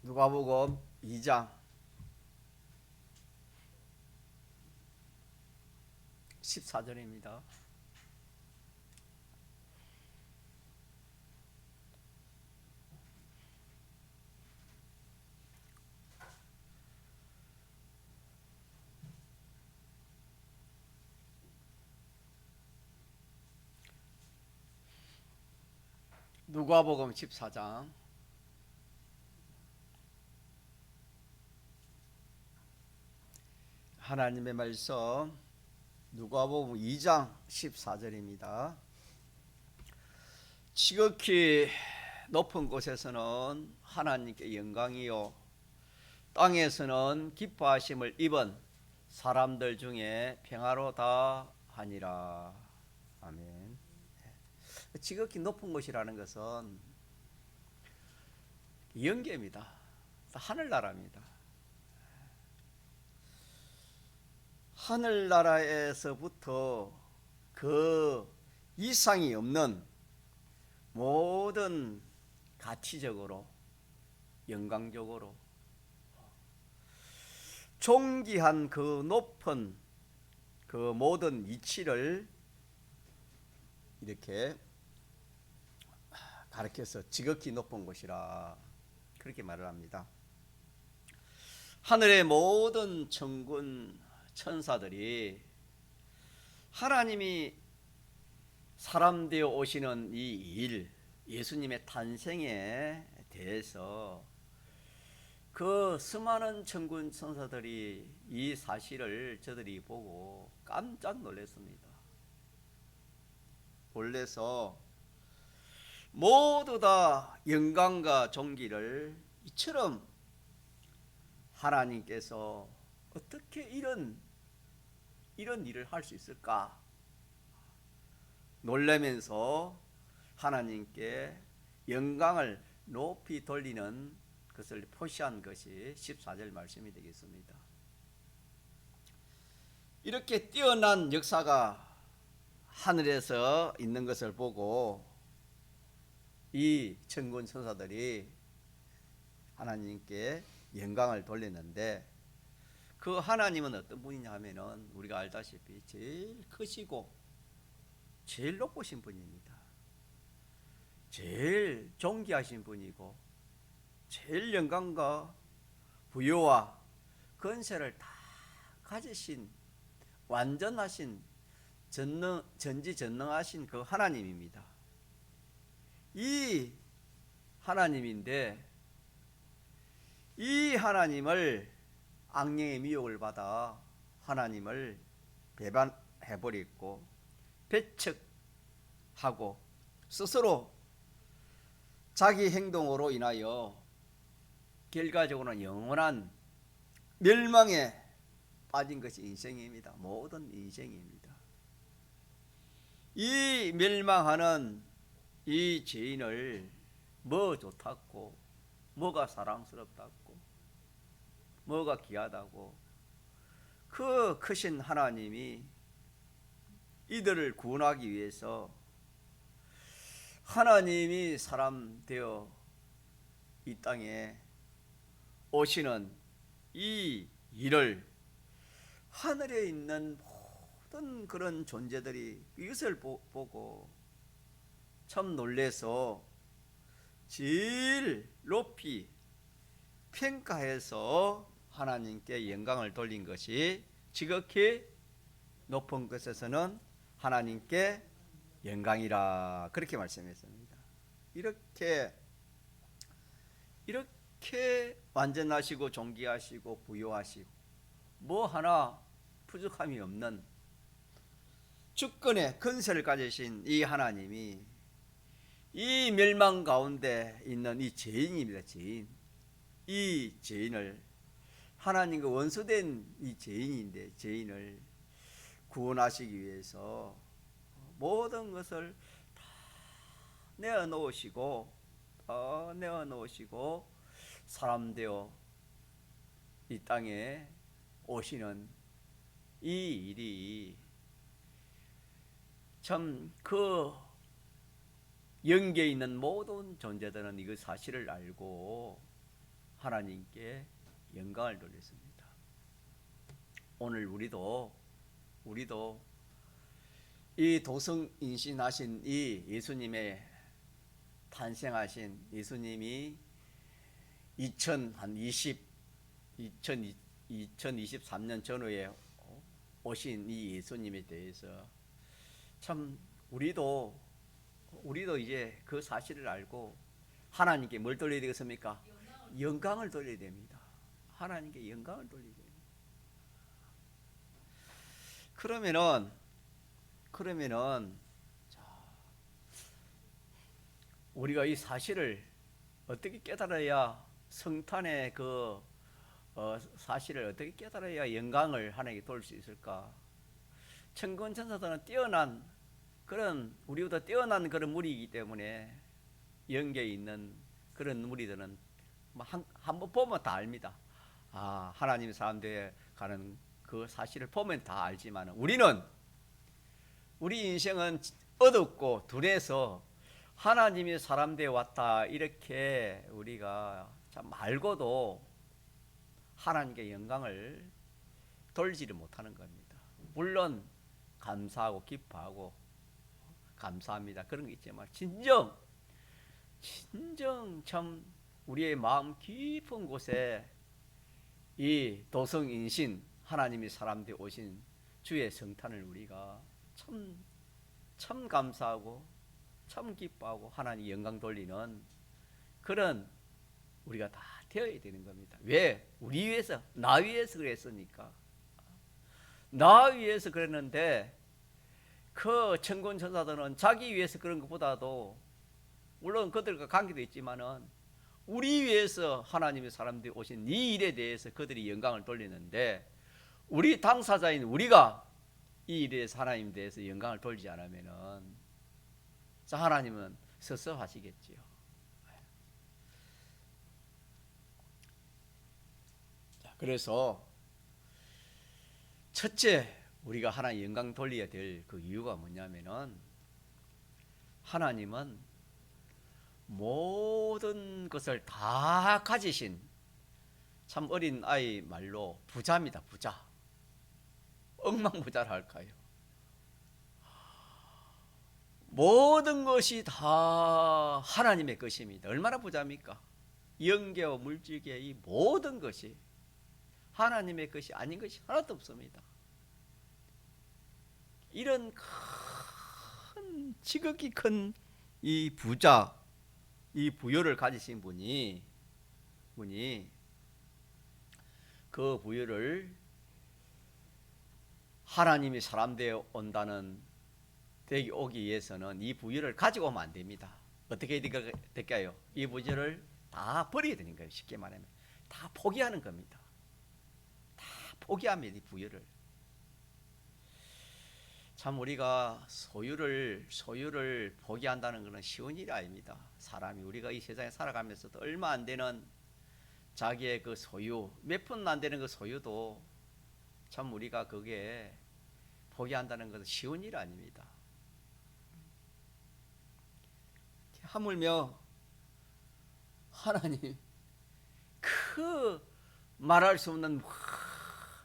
누가복음 2장 14절입니다. 누가복음 14장 하나님의 말씀 누가복음 2장 14절입니다. 지극히 높은 곳에서는 하나님께 영광이요 땅에서는 기뻐하심을 입은 사람들 중에 평화로다 하니라. 아멘. 지극히 높은 곳이라는 것은 영계입니다. 하늘나라입니다. 하늘나라에서부터 그 이상이 없는 모든 가치적으로 영광적으로 존귀한 그 높은 그 모든 이치를 이렇게 가르쳐서 지극히 높은 곳이라 그렇게 말을 합니다. 하늘의 모든 천군 천사들이 하나님이 사람 되어 오시는 이 일, 예수님의 탄생에 대해서 그 수많은 천군 천사들이 이 사실을 저들이 보고 깜짝 놀랐습니다. 놀라서 모두 다 영광과 존귀를 이처럼 하나님께서 어떻게 이런 일을 할 수 있을까 놀라면서 하나님께 영광을 높이 돌리는 것을 표시한 것이 14절 말씀이 되겠습니다. 이렇게 뛰어난 역사가 하늘에서 있는 것을 보고 이 천군 천사들이 하나님께 영광을 돌리는데 그 하나님은 어떤 분이냐 하면은 우리가 알다시피 제일 크시고 제일 높으신 분입니다. 제일 존귀하신 분이고 제일 영광과 부여와 권세를 다 가지신 완전하신 전지전능하신 그 하나님입니다. 이 하나님인데 이 하나님을 악령의 미혹을 받아 하나님을 배반해버렸고 배척하고 스스로 자기 행동으로 인하여 결과적으로는 영원한 멸망에 빠진 것이 인생입니다. 모든 인생입니다. 이 멸망하는 이 죄인을 뭐 좋다고 뭐가 사랑스럽다고 뭐가 귀하다고 그 크신 하나님이 이들을 구원하기 위해서 하나님이 사람 되어 이 땅에 오시는 이 일을 하늘에 있는 모든 그런 존재들이 이것을 보고 참 놀래서 제일 높이 평가해서 하나님께 영광을 돌린 것이 지극히 높은 곳에서는 하나님께 영광이라 그렇게 말씀했습니다. 이렇게 완전하시고 존귀하시고 부요하시고 뭐 하나 부족함이 없는 주권의 근세를 가지신 이 하나님이 이 멸망 가운데 있는 이 죄인입니다. 죄인. 이 죄인을 하나님과 원수된 이 죄인인데 죄인을 구원하시기 위해서 모든 것을 다 내어놓으시고 사람 되어 이 땅에 오시는 이 일이 참 그 영계에 있는 모든 존재들은 이거 사실을 알고 하나님께 영광을 돌렸습니다. 오늘 우리도 이 도성인신하신 이 예수님의 탄생하신 예수님이 2023년 전후에 오신 이 예수님에 대해서 참 우리도 이제 그 사실을 알고 하나님께 뭘 돌려야 되겠습니까? 영광을 돌려야 됩니다. 하나님께 영광을 돌려야 됩니다. 그러면은 자, 우리가 이 사실을 어떻게 깨달아야 성탄의 그 사실을 어떻게 깨달아야 영광을 하나님께 돌릴 수 있을까? 천군 천사들은 뛰어난 그런 우리보다 뛰어난 그런 무리이기 때문에 영계에 있는 그런 무리들은 한번 보면 다 압니다. 아, 하나님 사람들에 가는 그 사실을 보면 다 알지만 우리 인생은 어둡고 둔해서 하나님이 사람되어 왔다 이렇게 우리가 참 알고도 하나님께 영광을 돌리지를 못하는 겁니다. 물론 감사하고 기뻐하고 감사합니다. 그런 게 있지만 진정 참 우리의 마음 깊은 곳에 이 도성인신 하나님이 사람되어 오신 주의 성탄을 우리가 참 감사하고 참 기뻐하고 하나님 영광 돌리는 그런 우리가 다 되어야 되는 겁니다. 왜? 우리 위해서, 나 위해서 그랬으니까. 나 위해서 그랬는데 그 천군 천사들은 자기 위해서 그런 것보다도 물론 그들과 관계도 있지만은 우리 위해서 하나님의 사람들이 오신 이 일에 대해서 그들이 영광을 돌리는데 우리 당사자인 우리가 이 일에 대해서 하나님에 대해서 영광을 돌리지 않으면은 하나님은 섭섭하시겠지요. 그래서 첫째 우리가 하나님 영광 돌려야 될 그 이유가 뭐냐면은 하나님은 모든 것을 다 가지신 참 어린 아이 말로 부자입니다. 부자. 억만부자라 할까요? 모든 것이 다 하나님의 것입니다. 얼마나 부자입니까? 영계와 물질계 이 모든 것이 하나님의 것이 아닌 것이 하나도 없습니다. 이런 큰 지극히 큰 이 부자, 이 부여를 가지신 분이 그 부여를 하나님이 사람 되어 온다는 되기 오기 위해서는 이 부여를 가지고 오면 안 됩니다. 어떻게 될까요? 이 부여를 다 버려야 되는 거예요. 쉽게 말하면 다 포기하는 겁니다. 다 포기하면 이 부여를 참 우리가 소유를 포기한다는 것은 쉬운 일이 아닙니다. 사람이 우리가 이 세상에 살아가면서도 얼마 안 되는 자기의 그 소유 몇 푼 안 되는 그 소유도 참 우리가 그게 포기한다는 것은 쉬운 일이 아닙니다. 하물며 하나님 그 말할 수 없는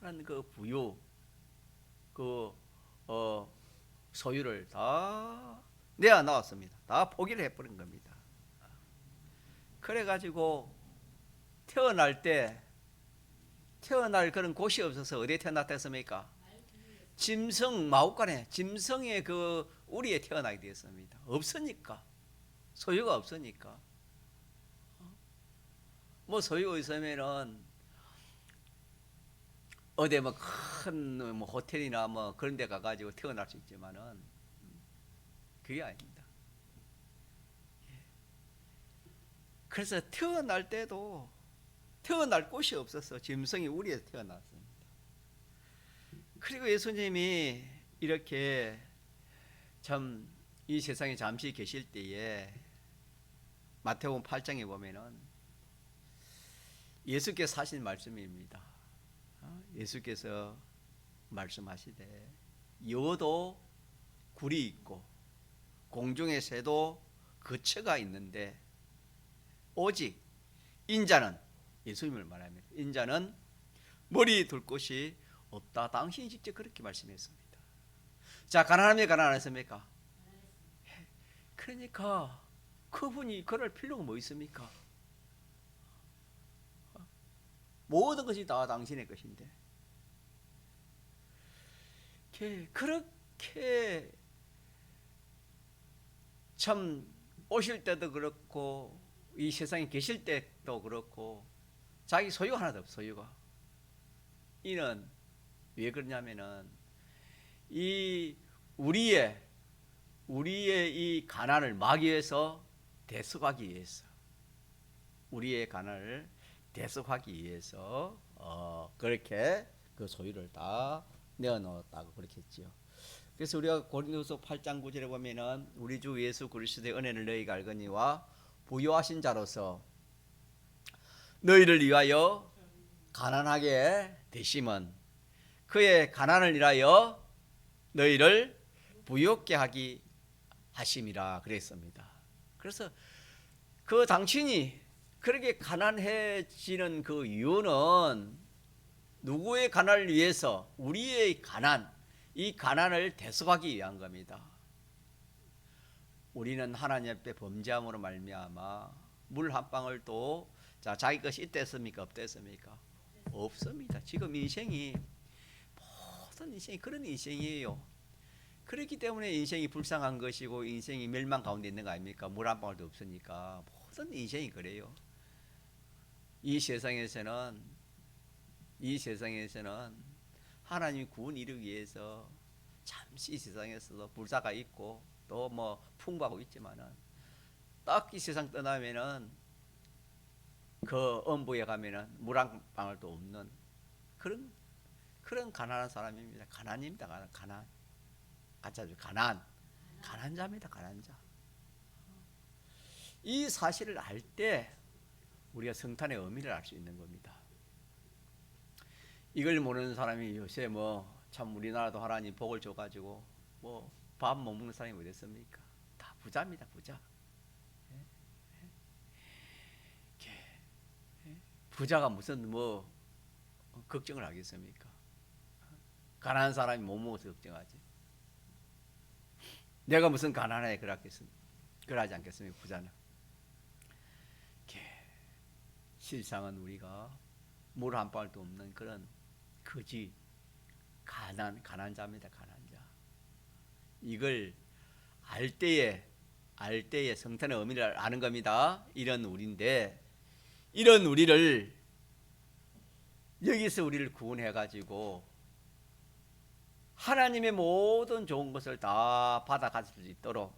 많은 그 부유 그 소유를 다 내어놓았습니다. 다 포기를 해버린 겁니다. 그래가지고 태어날 그런 곳이 없어서 어디에 태어났다 했습니까? 짐승 마구간에 짐승의 그 우리에 태어나게 되었습니다. 없으니까 소유가 없으니까 뭐 소유가 있으면은 어디 뭐 큰 뭐 호텔이나 뭐 그런 데 가가지고 태어날 수 있지만은 그게 아닙니다. 그래서 태어날 때도 태어날 곳이 없어서 짐승이 우리에서 태어났습니다. 그리고 예수님이 이렇게 참 이 세상에 잠시 계실 때에 마태복음 8장에 보면은 예수께서 하신 말씀입니다. 예수께서 말씀하시되 여도 굴이 있고 공중의 새도 거처가 있는데 오직 인자는 예수님을 말합니다. 인자는 머리 둘 곳이 없다. 당신이 직접 그렇게 말씀했습니다. 자, 가난하면 가난했습니까? 그러니까 그분이 그럴 필요가 뭐 있습니까? 모든 것이 다 당신의 것인데 그렇게 참 오실 때도 그렇고 이 세상에 계실 때도 그렇고 자기 소유가 하나도 없어. 소유가. 이는 왜 그러냐면은 이 우리의 이 가난을 막기 위해서, 대속하기 위해서, 우리의 가난을 대속하기 위해서 그렇게 그 소유를 다 내어놓았다고 그렇게 했지요. 그래서 우리가 고린도서 8장 9절에 보면은 우리 주 예수 그리스도의 은혜를 너희가 알거니와 부요하신 자로서 너희를 위하여 가난하게 되심은 그의 가난을 인하여 너희를 부요케 하기 하심이라 그랬습니다. 그래서 그 당신이 그렇게 가난해지는 그 이유는 누구의 가난을 위해서, 우리의 가난, 이 가난을 대속하기 위한 겁니다. 우리는 하나님 앞에 범죄함으로 말미암아 물 한 방울 또 자기 것이 있댔습니까? 없댔습니까? 없습니다. 지금 인생이 모든 인생이 그런 인생이에요. 그렇기 때문에 인생이 불쌍한 것이고 인생이 멸망 가운데 있는 거 아닙니까? 물 한 방울도 없으니까 모든 인생이 그래요. 이 세상에서는 하나님이 구원 이루기 위해서 잠시 세상에서도 불사가 있고 또 뭐 풍부하고 있지만은 딱 이 세상 떠나면은 그 엄부에 가면은 물 한 방울도 없는 그런 가난한 사람입니다. 가난입니다. 가난. 가짜죠. 가난자입니다. 가난자. 이 사실을 알 때 우리가 성탄의 의미를 알 수 있는 겁니다. 이걸 모르는 사람이 요새 뭐 참 우리나라도 하나님 복을 줘가지고 뭐 밥 못 먹는 사람이 어디 있습니까? 다 부자입니다. 부자. 부자가 무슨 뭐 걱정을 하겠습니까? 가난한 사람이 못 먹어서 걱정하지. 내가 무슨 가난해 그러지 않겠습니까? 부자는. 실상은 우리가 물 한 방울도 없는 그런 거지 가난자입니다. 가난자. 이걸 알 때에 성탄의 의미를 아는 겁니다. 이런 우리인데 이런 우리를 여기서 우리를 구원해가지고 하나님의 모든 좋은 것을 다 받아가질 수 있도록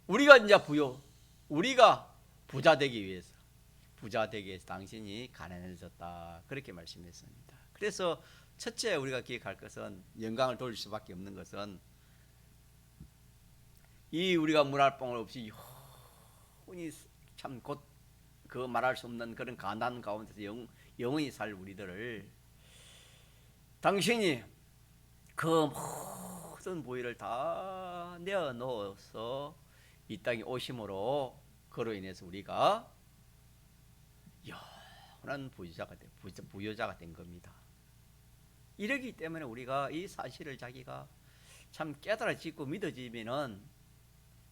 우리가 이제 우리가 부자 되기 위해서 당신이 가난해졌다 그렇게 말씀했습니다. 그래서 첫째 우리가 기억할 것은 영광을 돌릴 수밖에 없는 것은 이 우리가 물 한 방울 없이 영원히 참 곧 그 말할 수 없는 그런 가난 가운데서 영원히 살 우리들을 당신이 그 모든 부위를 다 내어놓아서 이 땅에 오심으로 그로 인해서 우리가 영원한 부유자가 된 겁니다. 이러기 때문에 우리가 이 사실을 자기가 참 깨달아지고 믿어지면은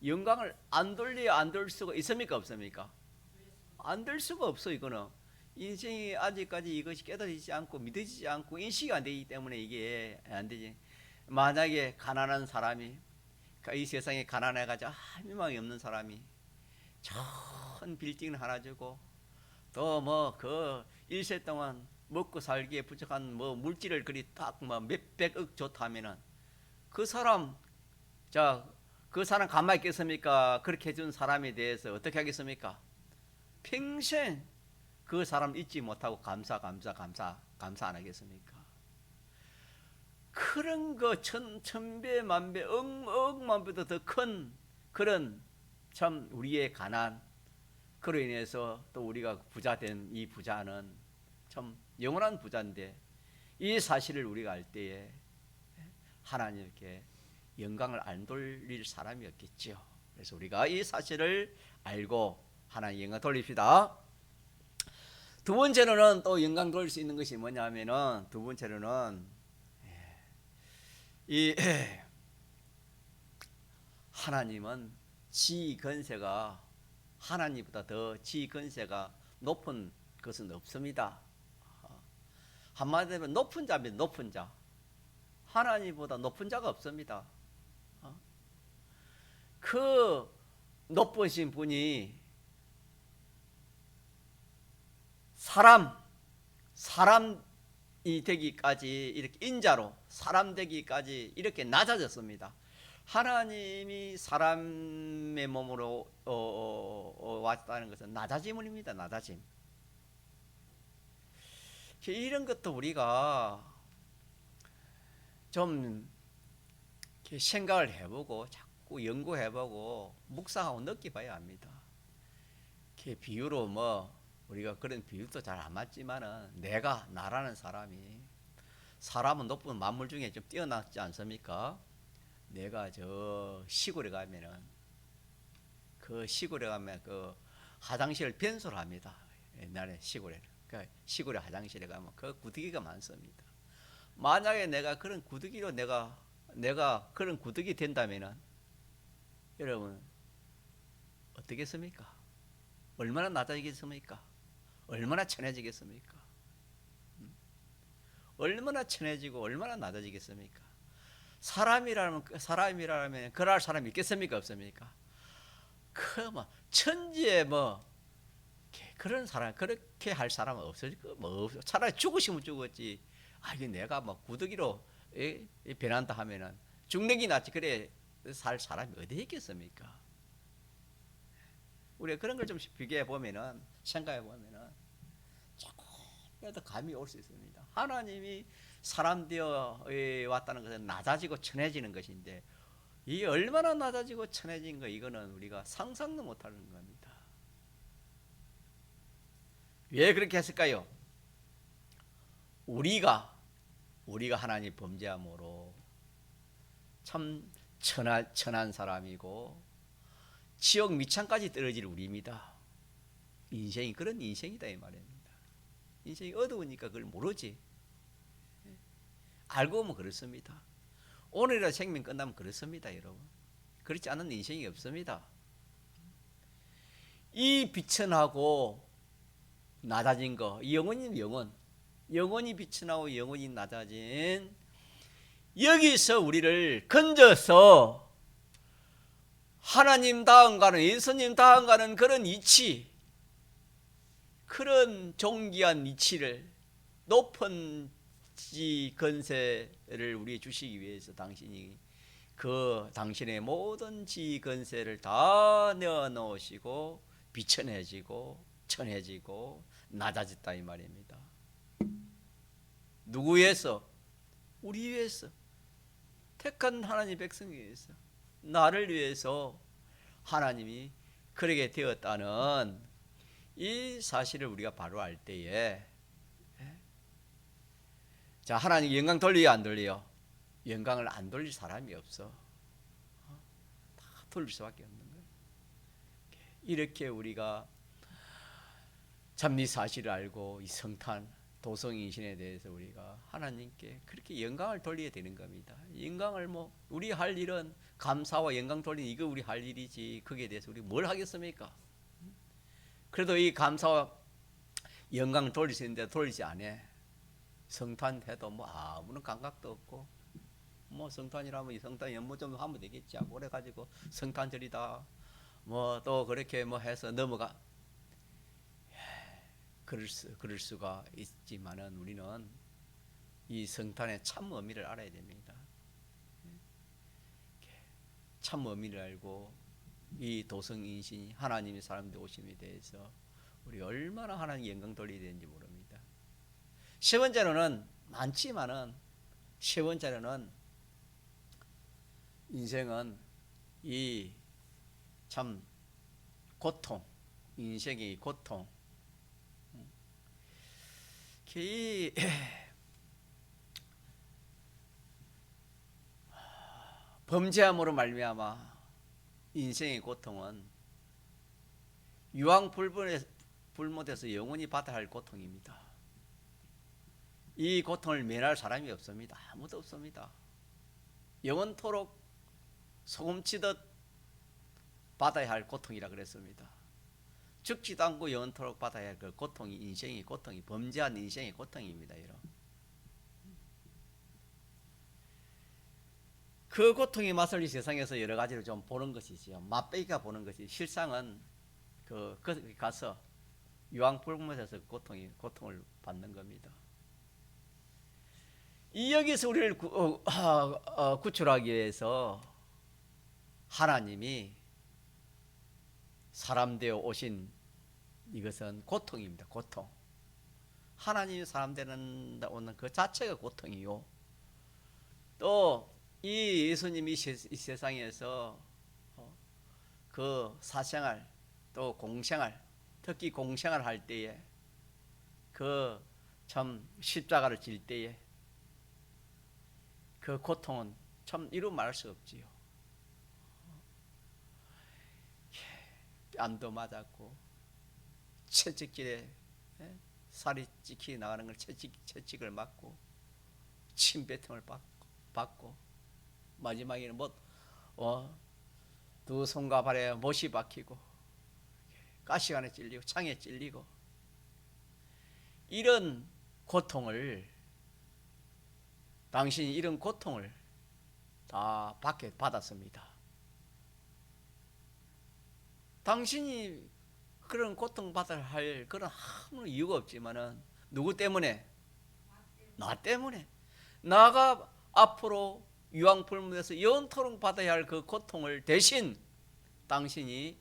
영광을 안 돌릴 수가 있습니까? 없습니까? 안 될 수가 없어. 이거는 인생이 아직까지 이것이 깨달아지지 않고 믿어지지 않고 인식이 안 되기 때문에 이게 안 되지. 만약에 가난한 사람이 이 세상에 가난해가지고 희망이 없는 사람이 전 빌딩을 하나 주고 또 뭐 그 일세 동안 먹고 살기에 부족한 뭐 물질을 그리 딱 뭐 몇백억 좋다면은 그 사람 가만히 있겠습니까? 그렇게 해준 사람에 대해서 어떻게 하겠습니까? 평생 그 사람 잊지 못하고 감사 안 하겠습니까? 그런 거 천배 만배 억만 배도 더 큰 그런 참 우리의 가난 그로 인해서 또 우리가 부자 된 이 부자는 참 영원한 부자인데 이 사실을 우리가 알 때에 하나님께 영광을 안 돌릴 사람이 없겠지요. 그래서 우리가 이 사실을 알고 하나님 영광 돌립시다. 두 번째로는 또 영광 돌릴 수 있는 것이 뭐냐면은 두 번째로는 이 하나님은 지 권세가 하나님보다 더 지 권세가 높은 것은 없습니다. 한마디로 높은 자입니다. 높은 자. 하나님보다 높은 자가 없습니다. 그 높으신 분이 사람이 되기까지 이렇게 인자로 사람 되기까지 이렇게 낮아졌습니다. 하나님이 사람의 몸으로 왔다는 것은 낮아짐입니다. 낮아짐. 이런 것도 우리가 좀 생각을 해보고 자꾸 연구해보고 묵상하고 느껴봐야 합니다. 비유로 우리가 그런 비유도 잘 안 맞지만은 나라는 사람은 높은 만물 중에 좀 뛰어났지 않습니까? 내가 저 시골에 가면은 그 화장실을 변소를 합니다. 옛날에 시골에 화장실에 가면 그 구더기가 많습니다. 만약에 내가 그런 구더기로 내가 그런 구더기 된다면은 여러분 어떻겠습니까? 얼마나 낮아지겠습니까? 얼마나 천해지겠습니까? 얼마나 천해지고 얼마나 낮아지겠습니까? 사람이라면 그럴 사람이 있겠습니까? 없습니까? 천지에 그런 사람 그렇게 할 사람은 없을 차라리 죽으시면 죽었지. 이게 내가 구더기로 변한다 하면은 죽는 게 낫지. 그래 살 사람이 어디 있겠습니까? 우리가 그런 걸 좀 비교해 보면은 생각해 보면은 조금이라도 감이 올 수 있습니다. 하나님이 사람 되어 왔다는 것은 낮아지고 천해지는 것인데 이 얼마나 낮아지고 천해진 거 이거는 우리가 상상도 못하는 겁니다. 왜 그렇게 했을까요? 우리가 하나님 범죄함으로 참 천한 사람이고 지옥 밑창까지 떨어질 우리입니다. 인생이 그런 인생이다 이 말입니다. 인생이 어두우니까 그걸 모르지. 알고 보면 그렇습니다. 오늘이라 생명 끝나면 그렇습니다, 여러분. 그렇지 않은 인생이 없습니다. 이 비천하고 낮아진 거, 영원히 비천하고 영원히 낮아진 여기서 우리를 건져서 하나님 다음가는 예수님 다음가는 그런 이치, 그런 존귀한 이치를 높은 지 건세를 우리에 주시기 위해서 당신이 당신의 모든 지 건세를 다 내어 놓으시고 비천해지고 천해지고 낮아졌다 이 말입니다. 누구 위해서? 우리 위해서. 택한 하나님 백성 위해서. 나를 위해서 하나님이 그러게 되었다는 이 사실을 우리가 바로 알 때에 자, 하나님 영광 돌리요 안 돌리요? 영광을 안 돌릴 사람이 없어. 다 돌릴 수밖에 없는 거예요. 이렇게 우리가 참 이 사실을 알고 이 성탄 도성인신에 대해서 우리가 하나님께 그렇게 영광을 돌려야 되는 겁니다. 영광을 우리 할 일은 감사와 영광 돌리는 이거 우리 할 일이지 거기에 대해서 우리 뭘 하겠습니까? 그래도 이 감사와 영광을 돌릴 수 있는데 돌리지 않아. 성탄 해도 아무런 감각도 없고 성탄이라면 이 성탄 연못 좀 하면 되겠지 하고 그래가지고 성탄절이다 또 그렇게 해서 넘어가. 그럴 수가 있지만은 우리는 이 성탄의 참 의미를 알아야 됩니다. 참 의미를 알고 이 도성인신 하나님의 사람들 오심에 대해서 우리 얼마나 하나님 영광 돌려야 되는지 모릅니다. 세 번째로는 많지만은 세 번째로는 인생은 이 참 고통, 인생의 고통, 이 범죄함으로 말미암아 인생의 고통은 유황불변에 불못에서 영원히 받아야 할 고통입니다. 이 고통을 면할 사람이 없습니다. 아무도 없습니다. 영원토록 소금치듯 받아야 할 고통이라 그랬습니다. 죽지도 않고 영원토록 받아야 할 그 고통이 인생의 고통이 범죄한 인생의 고통입니다. 여러분. 그 고통의 맛을 이 세상에서 여러 가지로 좀 보는 것이지요. 맛배기가 보는 것이 실상은 거기 가서 유황불못에서 고통을 받는 겁니다. 이 여기서 우리를 구출하기 위해서 하나님이 사람 되어 오신 이것은 고통입니다. 고통. 하나님이 사람 되는 오는 그 자체가 고통이요. 또 이 예수님이 이 세상에서 그 사생활 또 공생활, 특히 공생활 할 때에 그 참 십자가를 질 때에 그 고통은 참 이루 말할 수 없지요. 뺨도 맞았고 채찍질에 살이 찍히 나가는 걸 채찍을 맞고 침뱉음을 받고 마지막에는 두 손과 발에 못이 박히고 가시관에 찔리고 창에 찔리고 이런 고통을 당신이 이런 고통을 다 받았습니다. 당신이 그런 고통받아야 할 그런 아무 이유가 없지만은 누구 때문에? 나 때문에. 나가 앞으로 유황불못에서 영원토록 받아야 할 그 고통을 대신 당신이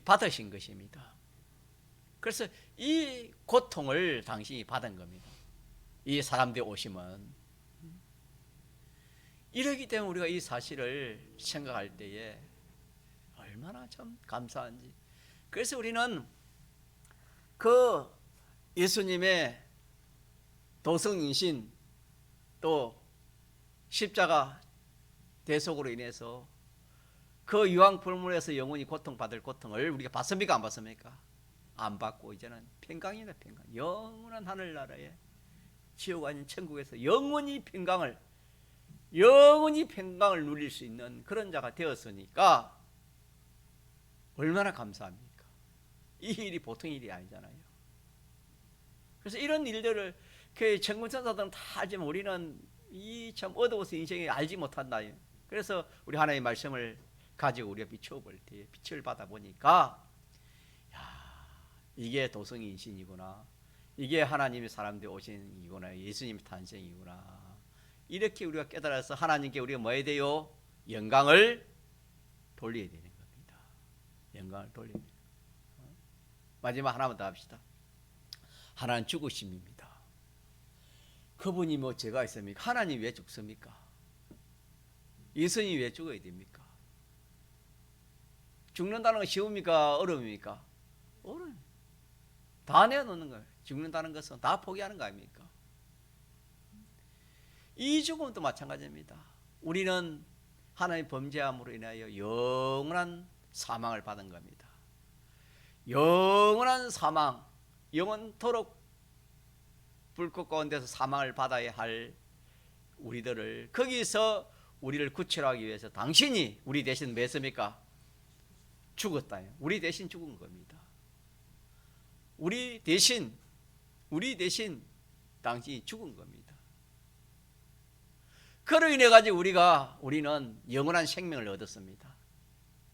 받으신 것입니다. 그래서 이 고통을 당신이 받은 겁니다. 이 사람들이 오시면. 이러기 때문에 우리가 이 사실을 생각할 때에 얼마나 참 감사한지. 그래서 우리는 그 예수님의 도성인신 또 십자가 대속으로 인해서 그 유황불물에서 영원히 고통받을 고통을 우리가 받습니까? 안 받습니까? 안 받고 이제는 평강이다. 평강. 영원한 하늘나라에 지옥 아닌 천국에서 영원히 평강을 누릴 수 있는 그런 자가 되었으니까 얼마나 감사합니까? 이 일이 보통 일이 아니잖아요. 그래서 이런 일들을 그 천군천사들은 다 알지만 우리는 이 참 어두워서 인생에 알지 못한다. 그래서 우리 하나님의 말씀을 가지고 우리가 비춰볼 때 빛을 받아보니까 이게 도성인신이구나. 이게 하나님의 사람들 오신 이구나. 예수님의 탄생이구나. 이렇게 우리가 깨달아서 하나님께 우리가 뭐 해야 돼요? 영광을 돌려야 되는 겁니다. 영광을 돌려야 돼요. 마지막 하나만 더 합시다. 하나는 죽으심입니다. 그분이 뭐 죄가 있습니까? 하나님 왜 죽습니까? 예수님이 왜 죽어야 됩니까? 죽는다는 건 쉬웁니까? 어려웁니까? 어려워요. 다 내어놓는 거예요. 죽는다는 것은 다 포기하는 거 아닙니까? 이 죽음도 마찬가지입니다. 우리는 하나님 범죄함으로 인하여 영원한 사망을 받은 겁니다. 영원한 사망, 영원토록 불꽃 가운데서 사망을 받아야 할 우리들을 거기서 우리를 구출하기 위해서 당신이 우리 대신 뭐 했습니까? 죽었다. 우리 대신 죽은 겁니다. 우리 대신 당신이 죽은 겁니다. 그로 인해 가지고 우리는 영원한 생명을 얻었습니다.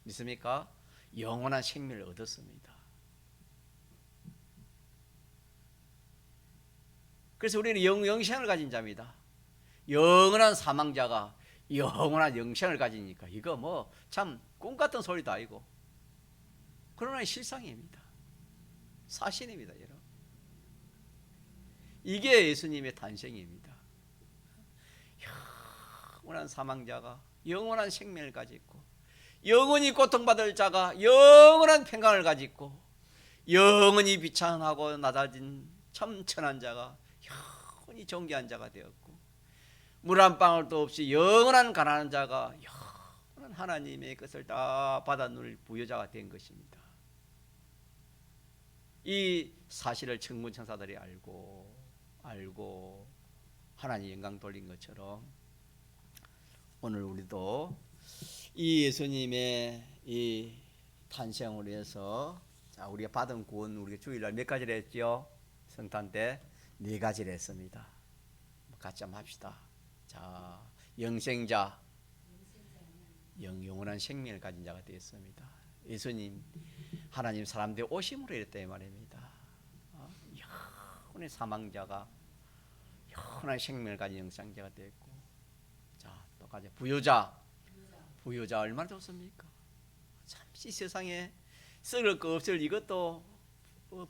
믿습니까? 영원한 생명을 얻었습니다. 그래서 우리는 영생을 가진 자입니다. 영원한 사망자가 영원한 영생을 가지니까 이거 뭐 참 꿈같은 소리도 아니고 그러나 실상입니다. 사실입니다. 여러분. 이게 예수님의 탄생입니다. 영원한 사망자가 영원한 생명을 가지고 영원히 고통받을 자가 영원한 평강을 가지고 영원히 비천하고 낮아진 참 천한 자가 영원히 존귀한 자가 되었고 물 한 방울도 없이 영원한 가난한 자가 영원한 하나님의 것을 다 받아 누릴 부여자가 된 것입니다. 이 사실을 천군 천사들이 알고 하나님 영광 돌린 것처럼 오늘 우리도 이 예수님의 이 탄생을 위해서 자, 우리가 받은 구원, 우리가 주일날 몇 가지를 했죠? 성탄 때 4가지를 했습니다. 같이 한번 합시다. 자, 영생자, 영원한 생명을 가진 자가 되었습니다. 예수님, 하나님 사람들 오심으로 이랬다 이 말입니다. 영원의 사망자가 영원한 생명을 가진 영생자가 되었고, 자, 똑같이 부유자 얼마나 좋습니까? 참 이 세상에 썩을 거 없을 이것도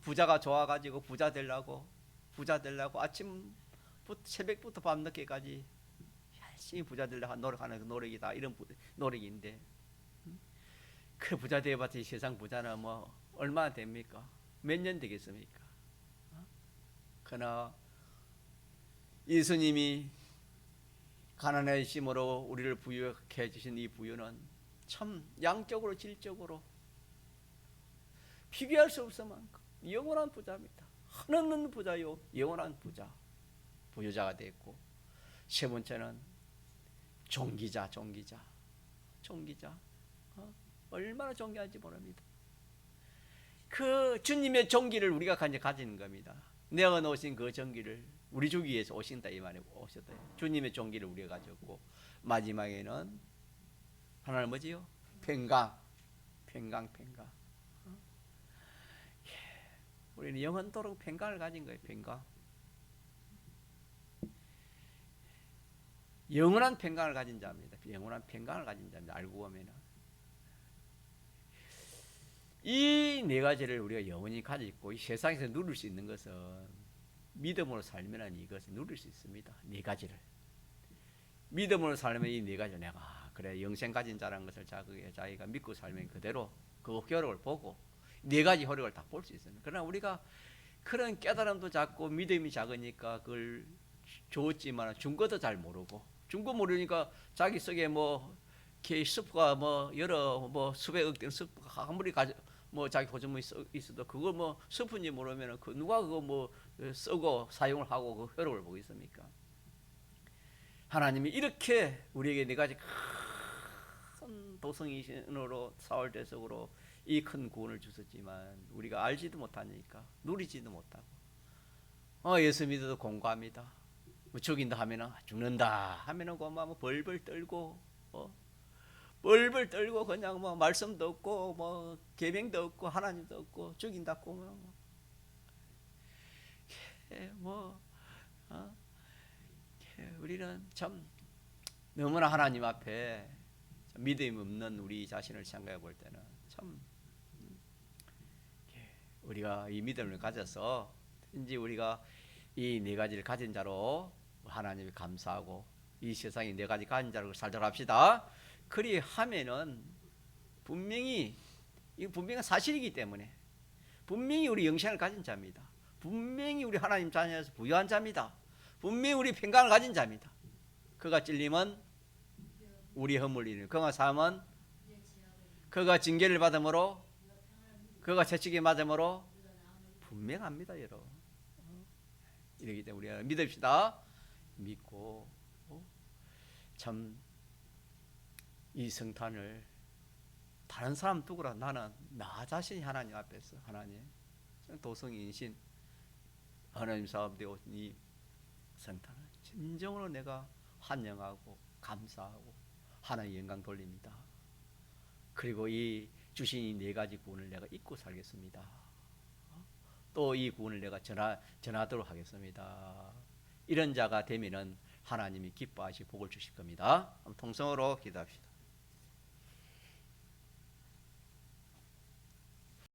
부자가 좋아가지고 부자 되려고 아침부터 새벽부터 밤늦게까지 열심히 부자 되려고 노력하는 그 노력이다. 이런 노력인데 그 부자 되어봤자 이 세상 부자는 뭐 얼마나 됩니까? 몇 년 되겠습니까? 그러나 예수님이 가난하심으로 우리를 부유하게 해주신 이 부유는 참 양적으로 질적으로 비교할 수 없을 만큼 영원한 부자입니다. 한없는 부자요, 영원한 부유자가 됐고, 세 번째는 종기자. 얼마나 존귀한지 모릅니다. 그 주님의 종기를 우리가 가지는 겁니다. 내가 놓으신 그 종기를 우리 주기 위해서 오신다 이 말에 오셨다. 주님의 종기를 우리가 가졌고, 마지막에는 하나는 뭐지요? 평강. 우리는 영원토록 평강을 가진 거예요. 평강. 영원한 평강을 가진 자입니다. 영원한 평강을 가진 자입니다. 알고 보면은 이 4가지를 우리가 영원히 가지고 이 세상에서 누릴 수 있는 것은 믿음으로 살면 이것을 누릴 수 있습니다. 4가지를 믿음으로 살면 이 4가지 내가 그래 영생 가진 자라는 것을 자기가 믿고 살면 그대로 그 효력을 보고 4가지 효력을 다 볼 수 있습니다. 그러나 우리가 그런 깨달음도 작고 믿음이 작으니까 그걸 좋았지만 준 것도 잘 모르고 준 거 모르니까 자기 속에 뭐 스프가 뭐 여러 뭐 수백억 된 스프가 아무리 뭐 자기 보존물이 있어도 그거 뭐 스프인지 모르면 그 누가 그거 뭐 쓰고 사용을 하고 그 효력을 보고 있습니까? 하나님이 이렇게 우리에게 4가지 큰 도성이신으로 사월 대속으로 이 큰 구원을 주셨지만 우리가 알지도 못하니까 누리지도 못하고 예수 믿어도 공고합니다. 뭐 죽인다 하면은 죽는다 하면은 뭐 벌벌 떨고 벌벌 떨고 그냥 뭐 말씀도 없고 뭐 계명도 없고 하나님도 없고 죽인다고 우리는 참 너무나 하나님 앞에 믿음이 없는 우리 자신을 생각해 볼 때는 참 우리가 이 믿음을 가져서 이제 우리가 이 4가지를 가진 자로 하나님을 감사하고 이 세상에 4가지 가진 자로 살도록 합시다. 그리하면은 분명히 사실이기 때문에 분명히 우리 영생을 가진 자입니다. 분명히 우리 하나님 자녀에서 부유한 자입니다. 분명히 우리 평강을 가진 자입니다. 그가 찔림은 우리 허물 이는 그가 사함은 그가 징계를 받음으로 그가 채찍에 맞음으로 분명합니다. 여러분 이러기 때문에 우리가 믿읍시다. 믿고 참 이 성탄을 다른 사람 두고라 나는 나 자신이 하나님 앞에서 하나님 도성인신 하나님 사업되어 이 성탄을 진정으로 내가 환영하고 감사하고 하나님 영광 돌립니다. 그리고 이 주신 이 4가지 구원을 내가 잊고 살겠습니다. 또 이 구원을 내가 전하도록 하겠습니다. 이런 자가 되면은 하나님이 기뻐하시 복을 주실 겁니다. 통성으로 기도합시다.